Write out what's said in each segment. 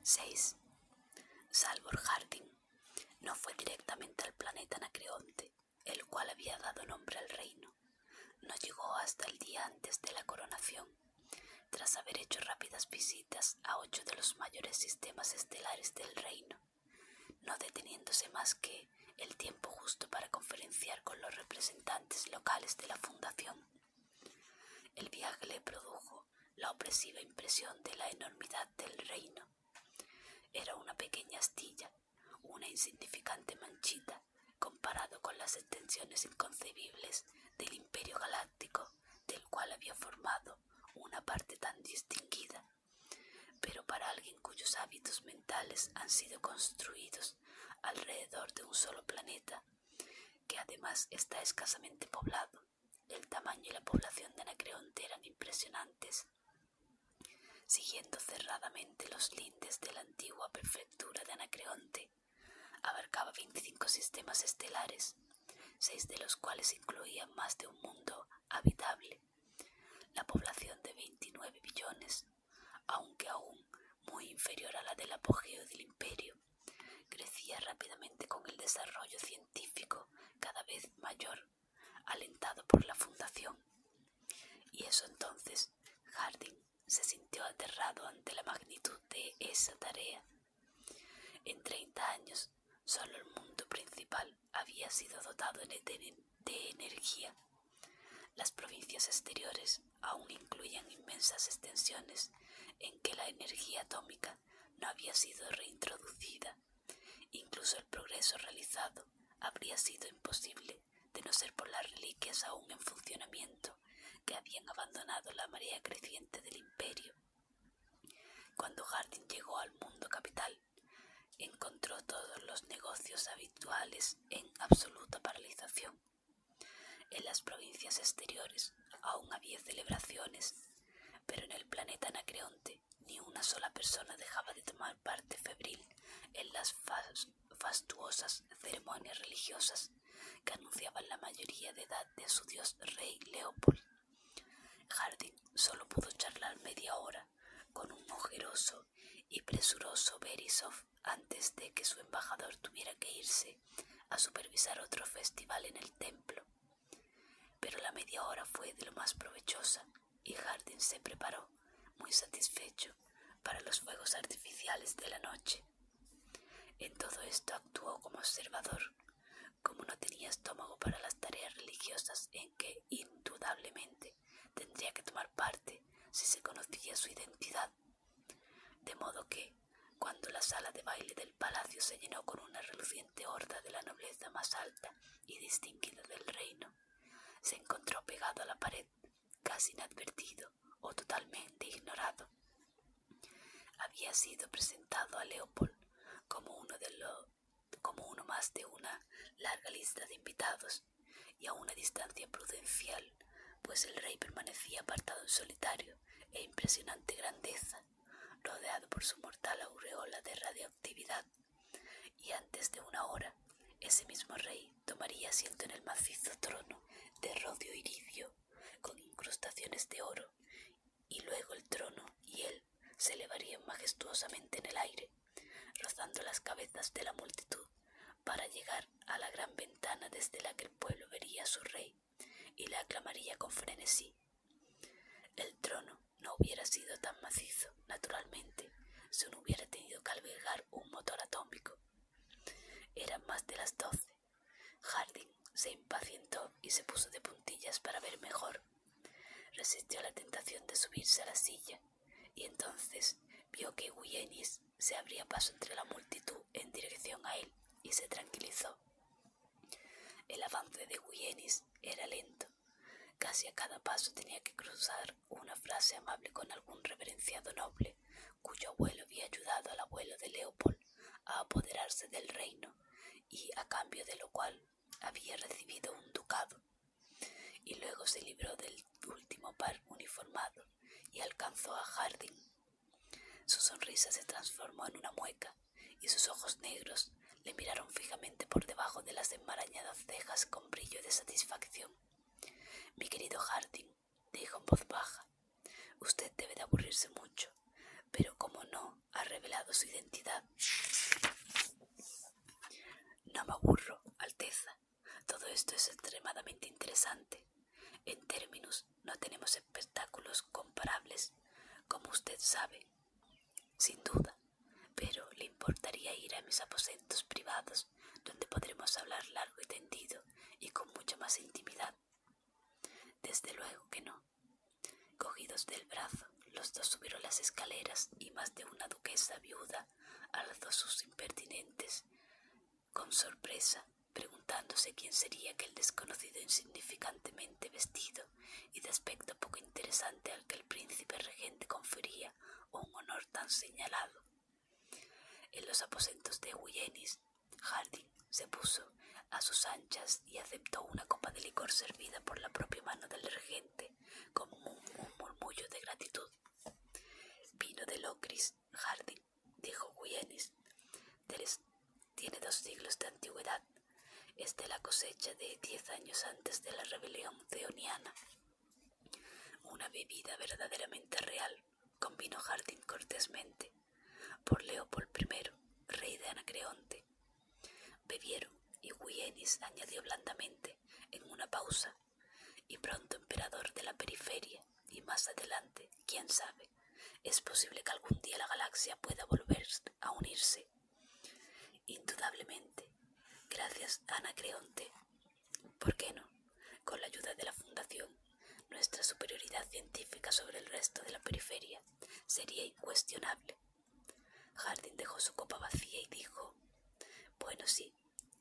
6. Salvor Harding no fue directamente al planeta Anacreonte, el cual había dado nombre al reino. No llegó hasta el día antes de la coronación, tras haber hecho rápidas visitas a 8 de los mayores sistemas estelares del reino, no deteniéndose más que el tiempo justo para conferenciar con los representantes locales de la fundación. El viaje le produjo la opresiva impresión de la enormidad del reino. Era una pequeña astilla, una insignificante manchita, comparado con las extensiones inconcebibles del imperio galáctico, del cual había formado una parte tan distinguida. Pero para alguien cuyos hábitos mentales han sido construidos alrededor de un solo planeta, que además está escasamente poblado, el tamaño y la población de Anacreonte eran impresionantes. Siguiendo cerradamente los lindes de la antigua prefectura de Anacreonte, abarcaba 25 sistemas estelares, 6 de los cuales incluían más de un mundo habitable. La población de 29 billones, aunque aún muy inferior a la del apogeo del imperio, crecía rápidamente con el desarrollo científico cada vez mayor, alentado por la fundación. Y eso entonces, Harding se sintió aterrado ante la magnitud de esa tarea. En 30 años, solo el mundo principal había sido dotado de energía. Las provincias exteriores aún incluían inmensas extensiones en que la energía atómica no había sido reintroducida. Incluso el progreso realizado habría sido imposible de no ser por las reliquias aún en funcionamiento que habían abandonado la marea creciente del imperio. Cuando Harding llegó al mundo capital, encontró todos los negocios habituales en absoluta paralización. En las provincias exteriores aún había celebraciones, pero en el planeta Anacreonte ni una sola persona dejaba de tomar parte febril en las fastuosas ceremonias religiosas que anunciaban la mayoría de edad de su dios rey Leopold. Harding solo pudo charlar media hora con un ojeroso y presuroso Verisov antes de que su embajador tuviera que irse a supervisar otro festival en el templo. Pero la media hora fue de lo más provechosa y Harding se preparó, muy satisfecho, para los fuegos artificiales de la noche. En todo esto actuó como observador. Como no tenía estómago para las tareas religiosas en que indudablemente tendría que tomar parte si se conocía su identidad. De modo que, cuando la sala de baile del palacio se llenó con una reluciente horda de la nobleza más alta y distinguida del reino, se encontró pegado a la pared, casi inadvertido o totalmente ignorado. Había sido presentado a Leopold como uno más de una larga lista de invitados, y a una distancia prudencial, pues el rey permanecía apartado en solitario e impresionante grandeza, rodeado por su mortal aureola de radioactividad. Y antes de una hora, ese mismo rey tomaría asiento en el macizo trono de rodio iridio con incrustaciones de oro, y luego el trono y él se elevarían majestuosamente en el aire, rozando las cabezas de la multitud, para llegar a la gran ventana desde la que el pueblo vería a su rey y le aclamaría con frenesí. El trono no hubiera sido tan macizo, naturalmente, si no hubiera tenido que albergar un motor atómico. Eran más de las 12. Harding se impacientó y se puso de puntillas para ver mejor. Resistió la tentación de subirse a la silla, y entonces vio que Guyenis se abría paso entre la multitud en dirección a él y se tranquilizó. El avance de Guyenis era lento. Casi a cada paso tenía que cruzar una frase amable con algún reverenciado noble, cuyo abuelo había ayudado al abuelo de Leopold a apoderarse del reino, y a cambio de lo cual había recibido un ducado. Y luego se libró del último par uniformado y alcanzó a Harding. Su sonrisa se transformó en una mueca, y sus ojos negros le miraron fijamente por debajo de las enmarañadas cejas con brillo de satisfacción. «Mi querido Harding», dijo en voz baja, «usted debe de aburrirse mucho, pero cómo no, a revelado su identidad. No me aburro, Alteza. Todo esto es extremadamente interesante. En términos, no tenemos espectáculos comparables, como usted sabe. Sin duda, pero le importaría ir a mis aposentos privados, donde podremos hablar largo y tendido y con mucha más intimidad. Desde luego que no. Cogidos del brazo, los dos subieron las escaleras y más de una duquesa viuda alzó sus impertinentes con sorpresa, preguntándose quién sería aquel desconocido insignificantemente vestido y de aspecto poco interesante al que el príncipe regente confería un honor tan señalado. En los aposentos de Eugénis, Harding se puso a sus anchas y aceptó una copa de licor servida por la propia mano del regente con un murmullo de gratitud. «Vino de Locris, Harding», dijo Eugénis. «Tiene 2 siglos de antigüedad. Es de la cosecha de 10 años antes de la rebelión ceoniana. Una bebida verdaderamente real», convino Harding cortésmente, «por Leopold I, rey de Anacreonte». Bebieron y Eugénis añadió blandamente, en una pausa: «y pronto emperador de la periferia, y más adelante, quién sabe, es posible que algún día la galaxia pueda volver a unirse». «Indudablemente, gracias a Anacreonte. ¿Por qué no? Con la ayuda de la Fundación, nuestra superioridad científica sobre el resto de la periferia sería incuestionable». Harding dejó su copa vacía y dijo: «Bueno, sí,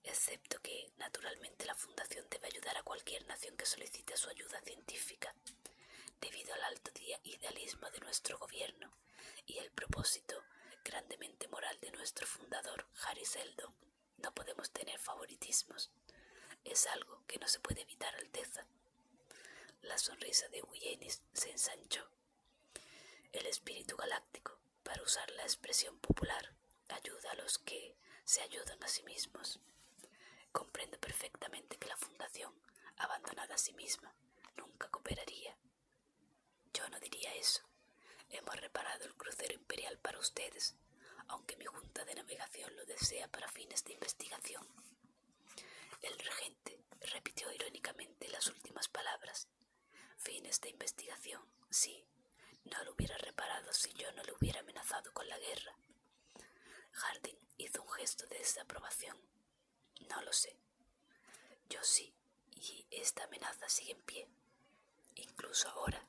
excepto que, naturalmente, la Fundación debe ayudar a cualquier nación que solicite su ayuda científica, debido al alto idealismo de nuestro gobierno y el propósito grandemente moral de nuestro fundador, Harry Seldon. No podemos tener favoritismos. Es algo que no se puede evitar, Alteza». La sonrisa de Eugénis se ensanchó. «El espíritu galáctico, para usar la expresión popular, ayuda a los que se ayudan a sí mismos. Comprendo perfectamente que la Fundación, abandonada a sí misma, nunca cooperaría». «Yo no diría eso. Hemos reparado el crucero imperial para ustedes, aunque mi junta de navegación lo desea para fines de investigación». El regente repitió irónicamente las últimas palabras. «Fines de investigación, sí. No lo hubiera reparado si yo no le hubiera amenazado con la guerra». Harding hizo un gesto de desaprobación. «No lo sé. Yo sí, y esta amenaza sigue en pie, incluso ahora».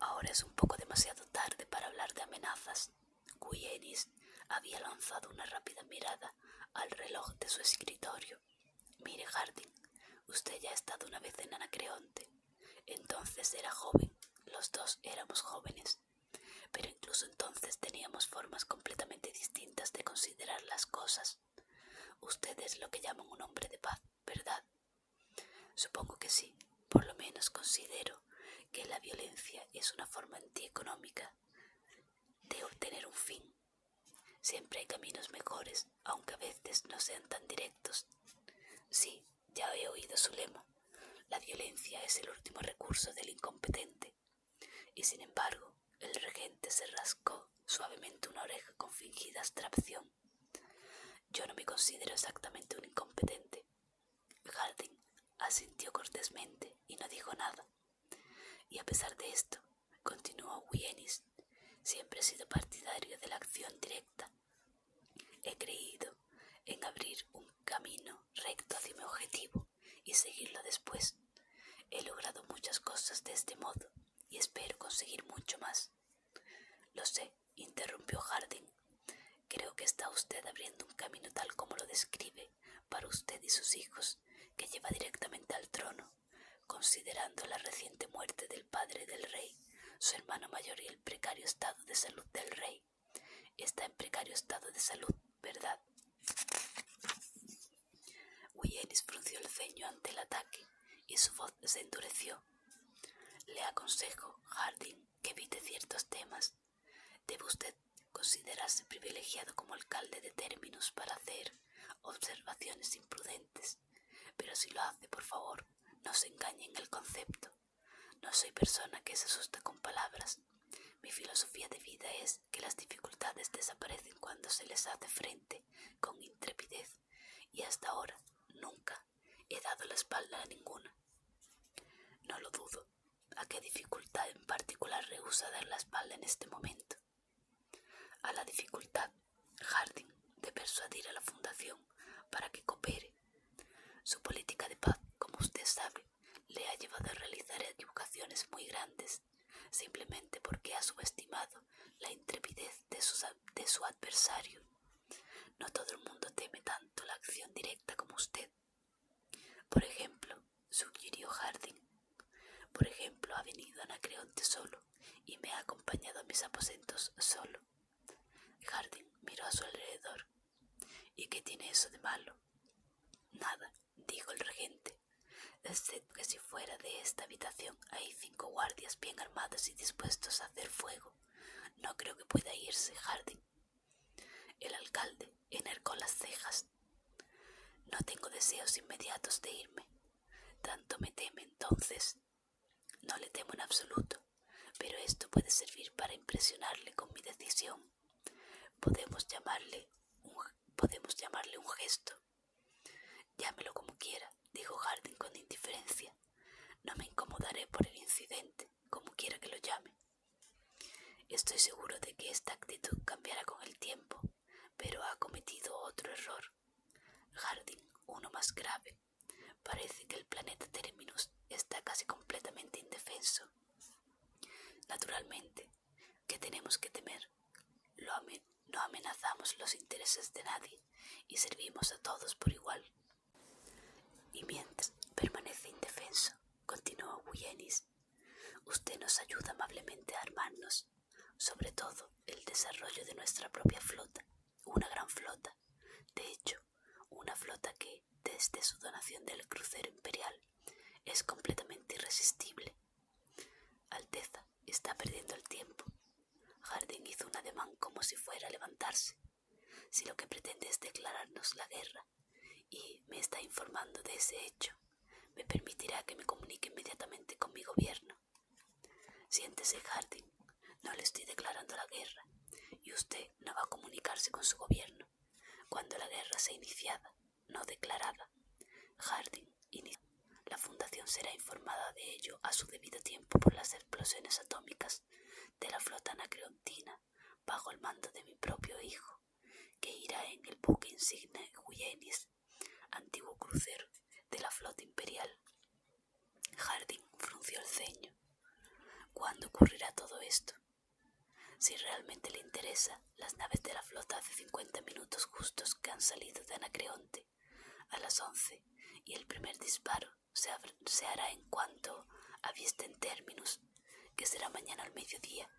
«Ahora es un poco demasiado tarde para hablar de amenazas». Eugénis había lanzado una rápida mirada al reloj de su escritorio. «Mire, Harding, usted ya ha estado una vez en Anacreonte. Entonces era joven, los dos éramos jóvenes, pero incluso entonces teníamos formas completamente distintas de considerar las cosas. Usted es lo que llaman un hombre de paz, ¿verdad?». «Supongo que sí. Por lo menos considero que la violencia es una forma antieconómica de obtener un fin. Siempre hay caminos mejores, aunque a veces no sean tan directos. Sí, ya he oído su lema. La violencia es el último recurso del incompetente». Y sin embargo, el regente se rascó suavemente una oreja con fingida abstracción. «Yo no me considero exactamente un incompetente». Harding asintió cortésmente y no dijo nada. «Y a pesar de esto», continuó Eugénis, «siempre he sido partidario de la acción directa. He creído en abrir un camino recto hacia mi objetivo y seguirlo después. He logrado muchas cosas de este modo y espero conseguir mucho más». «Lo sé», interrumpió Harding. «Creo que está usted abriendo un camino tal como lo describe para usted y sus hijos, que lleva directamente al trono, considerando la reciente muerte del padre del rey, su hermano mayor y el precario estado de salud del rey. Está en precario estado de salud, ¿verdad?». Eugénis frunció el ceño ante el ataque y su voz se endureció. «Le aconsejo, Harding, que evite ciertos temas. Debe usted considerarse privilegiado como alcalde de Terminus para hacer observaciones imprudentes. Pero si lo hace, por favor, no se engañe en el concepto. No soy persona que se asusta con palabras. Mi filosofía de vida es que las dificultades dificultades desaparecen cuando se les hace frente con intrepidez, y hasta ahora nunca he dado la espalda a ninguna. No lo dudo. ¿A qué dificultad en particular rehúsa dar la espalda en este momento? A la dificultad, Harding, de persuadir a la Fundación para que coopere. Su política de paz, como usted sabe, le ha llevado a realizar equivocaciones muy grandes, simplemente porque ha subestimado la intrepidez de su adversario. No todo el mundo teme tanto la acción directa como usted. Por ejemplo, sugirió Harding, ha venido Anacreonte solo y me ha acompañado a mis aposentos solo. Harding miró a su alrededor. ¿Y qué tiene eso de malo? Nada, dijo el regente, excepto que si fuera de esta habitación hay 5 guardias bien armados y dispuestos a hacer fuego. No creo que pueda irse, Harding. El alcalde enarcó las cejas. No tengo deseos inmediatos de irme. ¿Tanto me teme entonces? No le temo en absoluto, pero esto puede servir para impresionarle con mi decisión. Podemos llamarle un gesto. Llámelo como quiera, dijo Harding con indiferencia. No me incomodaré por el incidente, como quiera que lo llame. Estoy seguro de que esta actitud cambiará con el tiempo, pero ha cometido otro error. Harding, uno más grave. Parece que el planeta Terminus está casi completamente indefenso. Naturalmente, ¿qué tenemos que temer? No amenazamos los intereses de nadie y servimos a todos por igual. Y mientras permanece indefenso, continuó Buyenis, usted nos ayuda amablemente a armarnos, sobre todo el desarrollo de nuestra propia flota, una gran flota. De hecho, una flota que, desde su donación del crucero imperial, es completamente irresistible. Alteza, está perdiendo el tiempo. Harding hizo un ademán como si fuera a levantarse. Si lo que pretende es declararnos la guerra y me está informando de ese hecho, me permitirá que me comunique inmediatamente con mi gobierno. Siéntese, Harding, no le estoy declarando la guerra y usted no va a comunicarse con su gobierno cuando la guerra sea iniciada, no declarada. Harding inició. La Fundación será informada de ello a su debido tiempo por las explosiones atómicas de la flota anacreontina bajo el mando de mi propio hijo, que irá en el buque insigne Buyenis, antiguo crucero de la flota imperial. Harding frunció el ceño. ¿Cuándo ocurrirá todo esto? Si realmente le interesa, las naves de la flota hace 50 minutos justos que han salido de Anacreonte, a las 11, y el primer disparo se hará en cuanto avisten Terminus, que será mañana al mediodía.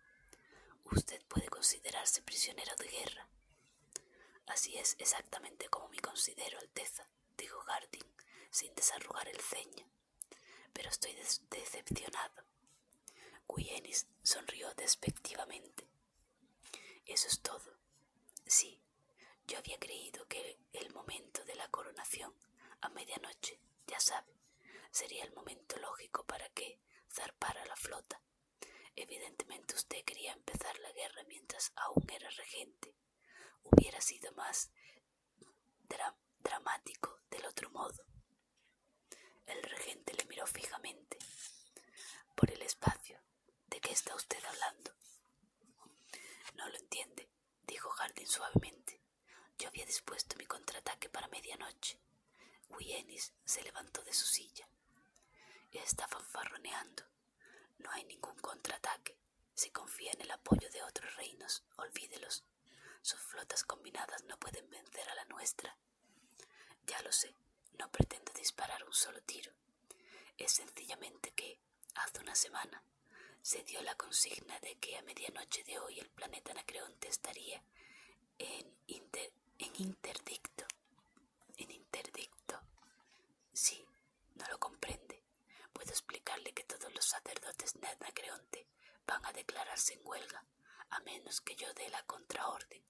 Usted puede considerarse prisionero de guerra. Así es exactamente como me considero, Alteza, dijo Harding, sin desarrugar el ceño. Pero estoy decepcionado. Buyenis sonrió despectivamente. Eso es todo. Sí, yo había creído que el momento de la coronación, a medianoche, ya sabe, sería el momento lógico para que zarpara la flota. Evidentemente usted quería empezar la guerra mientras aún era regente. Hubiera sido más dramático del otro modo. El regente le miró fijamente. Por el espacio. ¿De qué está usted hablando? No lo entiende, dijo Harding suavemente. Yo había dispuesto mi contraataque para medianoche. Buyenis se levantó de su silla. Está fanfarroneando. No hay ningún contraataque. Si confía en el apoyo de otros reinos, olvídelos. Sus flotas combinadas no pueden vencer a la nuestra. Ya lo sé, no pretendo disparar un solo tiro. Es sencillamente que, hace una semana, se dio la consigna de que a medianoche de hoy el planeta Anacreonte estaría en interdicto. ¿En interdicto? Sí, no lo comprende. Puedo explicarle que todos los sacerdotes de Anacreonte van a declararse en huelga, a menos que yo dé la contraorden.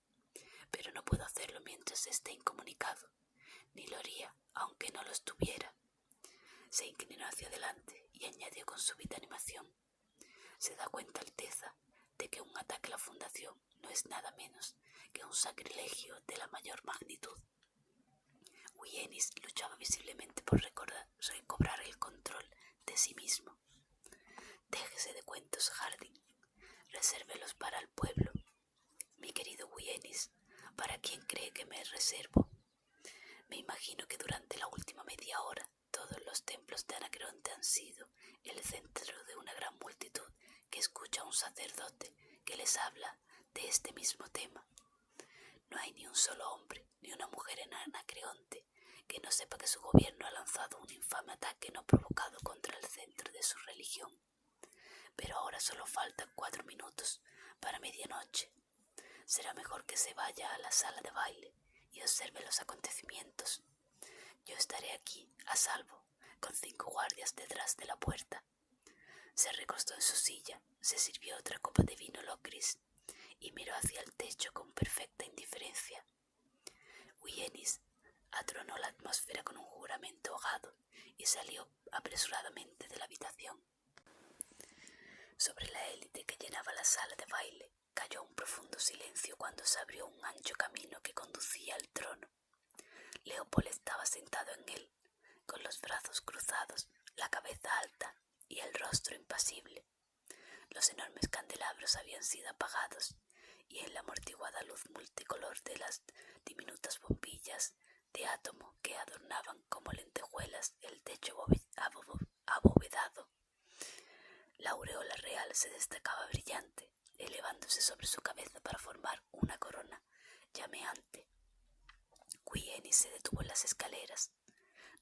Pero no puedo hacerlo mientras esté incomunicado, ni lo haría aunque no lo estuviera. Se inclinó hacia adelante y añadió con súbita animación. ¿Se da cuenta, Alteza, de que un ataque a la Fundación no es nada menos que un sacrilegio de la mayor magnitud. Wienis luchaba visiblemente por recobrar el control de sí mismo. Déjese de cuentos, Harding. Resérvelos para el pueblo. Mi querido Wienis, ¿para quién cree que me reservo? Me imagino que durante la última media hora todos los templos de Anacreonte han sido el centro de una gran multitud que escucha a un sacerdote que les habla de este mismo tema. No hay ni un solo hombre ni una mujer en Anacreonte que no sepa que su gobierno ha lanzado un infame ataque no provocado contra el centro de su religión. Pero ahora solo faltan 4 minutos para medianoche. Será mejor que se vaya a la sala de baile y observe los acontecimientos. Yo estaré aquí, a salvo, con 5 guardias detrás de la puerta. Se recostó en su silla, se sirvió otra copa de vino Locris y miró hacia el techo con perfecta indiferencia. Wienis atronó la atmósfera con un juramento ahogado y salió apresuradamente de la habitación. Sobre la élite que llenaba la sala de baile cayó un profundo silencio cuando se abrió un ancho camino que conducía al trono. Leopold estaba sentado en él, con los brazos cruzados, la cabeza alta y el rostro impasible. Los enormes candelabros habían sido apagados y en la amortiguada luz multicolor de las diminutas bombillas de átomo que adornaban como lentejuelas el techo abovedado, la aureola real se destacaba brillante, elevándose sobre su cabeza para formar una corona llameante. Wienis se detuvo en las escaleras.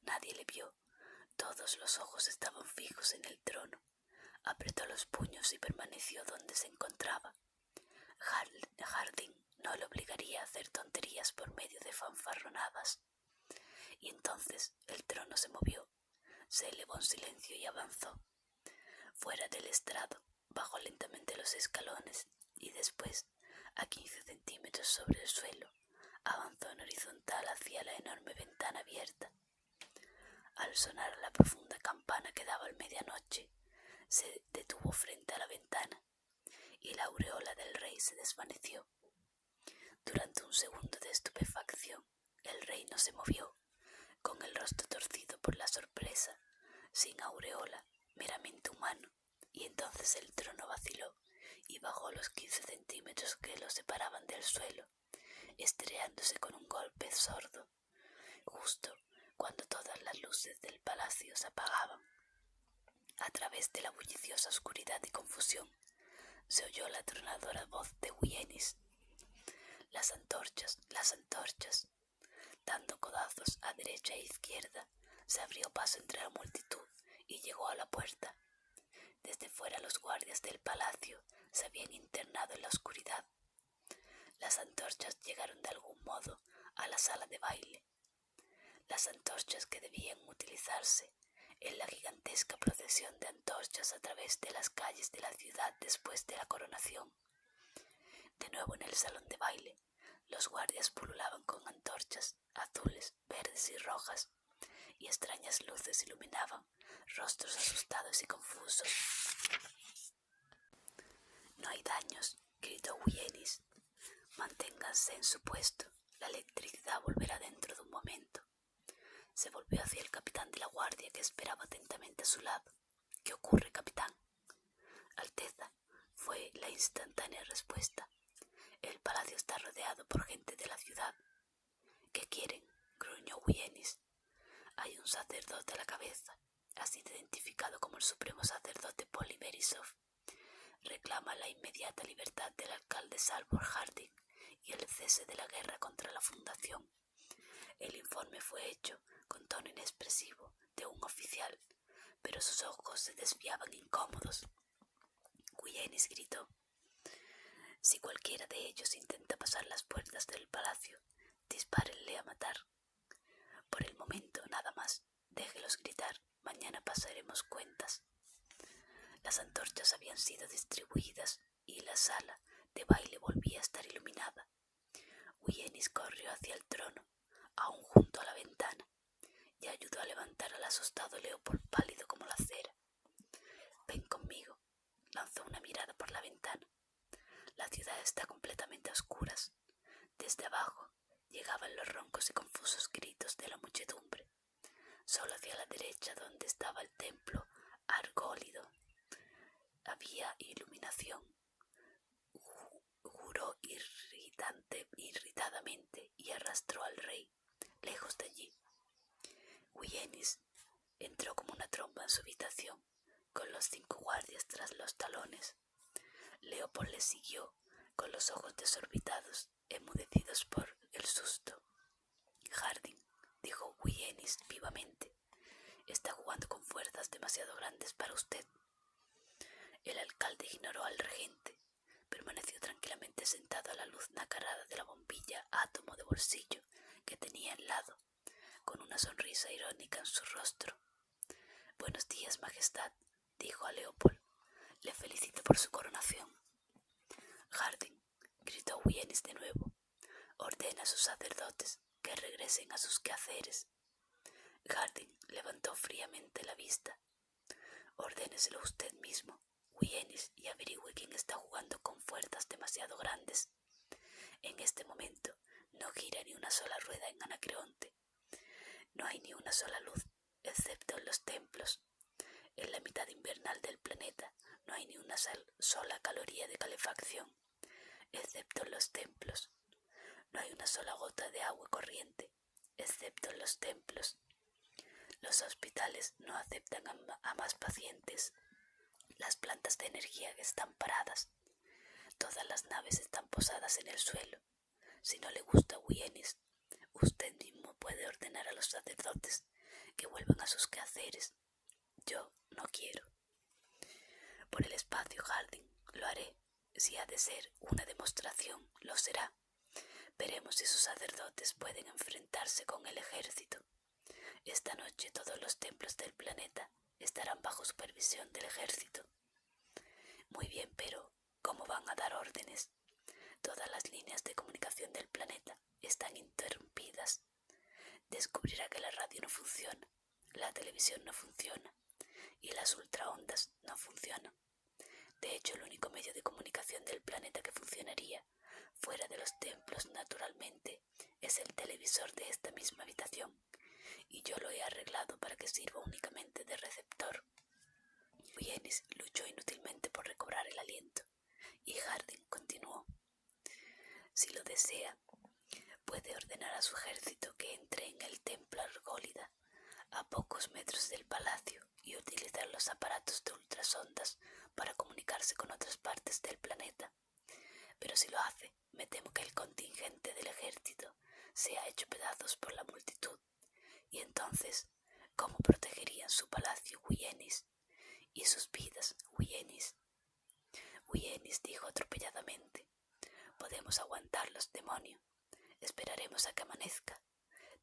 Nadie le vio. Todos los ojos estaban fijos en el trono. Apretó los puños y permaneció donde se encontraba. Harding no le obligaría a hacer tonterías por medio de fanfarronadas. Y entonces el trono se movió, se elevó en silencio y avanzó. Fuera del estrado, bajó lentamente los escalones y después, a 15 centímetros sobre el suelo, avanzó en horizontal hacia la enorme ventana abierta. Al sonar la profunda campana que daba al medianoche, se detuvo frente a la ventana y la aureola del rey se desvaneció. Durante un segundo de estupefacción, el rey no se movió, con el rostro torcido por la sorpresa, sin aureola, meramente humano, y entonces el trono vaciló y bajó los 15 centímetros que lo separaban del suelo, estrellándose con un golpe sordo, justo cuando todas las luces del palacio se apagaban. A través de la bulliciosa oscuridad y confusión se oyó la atronadora voz de Wienis. Las antorchas, las antorchas. Dando codazos a derecha e izquierda, se abrió paso entre la multitud y llegó a la puerta. Desde fuera los guardias del palacio se habían internado en la oscuridad. Las antorchas llegaron de algún modo a la sala de baile. Las antorchas que debían utilizarse en la gigantesca procesión de antorchas a través de las calles de la ciudad después de la coronación. De nuevo en el salón de baile, los guardias pululaban con antorchas azules, verdes y rojas, y extrañas luces iluminaban rostros asustados y confusos. «No hay daños», gritó Wienis. «Manténganse en su puesto. La electricidad volverá dentro de un momento». Se volvió hacia el capitán de la guardia que esperaba atentamente a su lado. «¿Qué ocurre, capitán?» «Alteza», fue la instantánea respuesta. «El palacio está rodeado por gente de la ciudad». «¿Qué quieren?», gruñó Wienis. «Hay un sacerdote a la cabeza. Ha sido identificado como el supremo sacerdote Poliverisov. Reclama la inmediata libertad del alcalde Salvor Harding y el cese de la guerra contra la fundación». El informe fue hecho con tono inexpresivo de un oficial, pero sus ojos se desviaban incómodos. Wienis gritó: «Si cualquiera de ellos intenta pasar las puertas del palacio, dispárenle a matar. Por el momento, nada más. Déjelos gritar. Mañana pasaremos cuentas». Las antorchas habían sido distribuidas y la sala de baile volvía a estar iluminada. Wienis corrió hacia el trono, aún junto a la ventana, y ayudó a levantar al asustado Leopold pálido como la cera. «Ven conmigo», lanzó una mirada por la ventana. «La ciudad está completamente ecos y confusos gritos de la muchedumbre. Solo hacia la derecha, donde estaba el templo argólido, había iluminación. Juró irritadamente y arrastró al rey lejos de allí. Wienis entró como una tromba en su habitación, con los 5 guardias tras los talones. Leopold le siguió con los ojos desorbitados, enmudecidos por el susto. Harding, dijo Wienis vivamente, está jugando con fuerzas demasiado grandes para usted. El alcalde ignoró al regente. Permaneció tranquilamente sentado a la luz nacarada de la bombilla átomo de bolsillo que tenía al lado, con una sonrisa irónica en su rostro. Buenos días, Majestad, dijo a Leopold. Le felicito por su coronación. Harding, gritó Wienis de nuevo, ordena a sus sacerdotes que regresen a sus quehaceres. Harding levantó fríamente la vista. Ordéneselo usted mismo, Wienis, y averigüe quién está jugando con fuerzas demasiado grandes. En este momento no gira ni una sola rueda en Anacreonte. No hay ni una sola luz, excepto en los templos. En la mitad invernal del planeta no hay ni una sola caloría de calefacción, excepto en los templos. No hay una sola gota de agua corriente, excepto en los templos. Los hospitales no aceptan a más pacientes. Las plantas de energía están paradas. Todas las naves están posadas en el suelo. Si no le gusta Wienis, usted mismo puede ordenar a los sacerdotes que vuelvan a sus quehaceres. Yo no quiero. Por el espacio, Harding, lo haré. Si ha de ser una demostración, lo será. Veremos si sus sacerdotes pueden enfrentarse con el ejército. Esta noche todos los templos del planeta estarán bajo supervisión del ejército. Muy bien, pero ¿cómo van a dar órdenes? Todas las líneas de comunicación del planeta están interrumpidas. Descubrirá que la radio no funciona, la televisión no funciona y las ultraondas no funcionan. De hecho, el único medio de comunicación del planeta que funcionaría, fuera de los templos naturalmente, es el televisor de esta misma habitación, y yo lo he arreglado para que sirva únicamente de receptor. Wienis luchó inútilmente por recobrar el aliento, y Harding continuó. Si lo desea, puede ordenar a su ejército que entre en el templo Argólida, a pocos metros del palacio, y utilizar los aparatos de ultrasondas para comunicarse con otras partes del planeta. Pero si lo hace, me temo que el contingente del ejército sea hecho pedazos por la multitud, y entonces, ¿cómo protegerían su palacio Wienis y sus vidas Wienis? Wienis dijo atropelladamente, podemos aguantarlos, demonio. Esperaremos a que amanezca.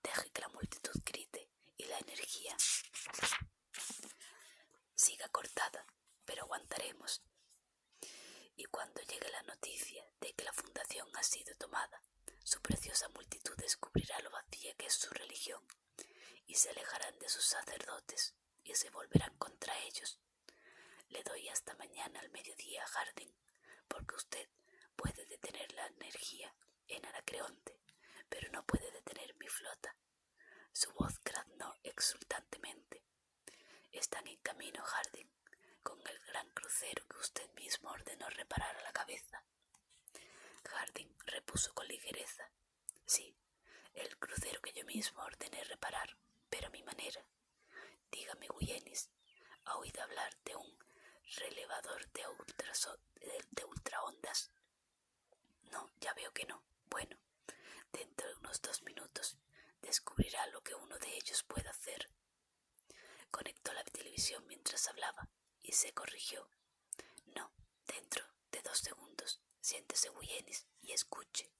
Deje que la multitud grite y la energía siga cortada, pero aguantaremos. Y cuando llegue la noticia de que la fundación ha sido tomada, su preciosa multitud descubrirá lo vacía que es su religión, y se alejarán de sus sacerdotes y se volverán contra ellos. Le doy hasta mañana al mediodía a Harding, porque usted puede detener la energía en Anacreonte, pero no puede detener mi flota. Su voz graznó exultantemente. Están en camino, Harding, con el gran crucero que usted mismo ordenó reparar a la cabeza. Harding repuso con ligereza. Sí, el crucero que yo mismo ordené reparar, pero a mi manera. Dígame, Wienis, ¿ha oído hablar de un relevador de ultraondas? No, ya veo que no. Bueno, dentro de unos 2 minutos descubrirá lo que uno de ellos puede hacer. Conectó la televisión mientras hablaba y se corrigió. No, dentro de 2 segundos. Siéntese, Wienis, y escuche.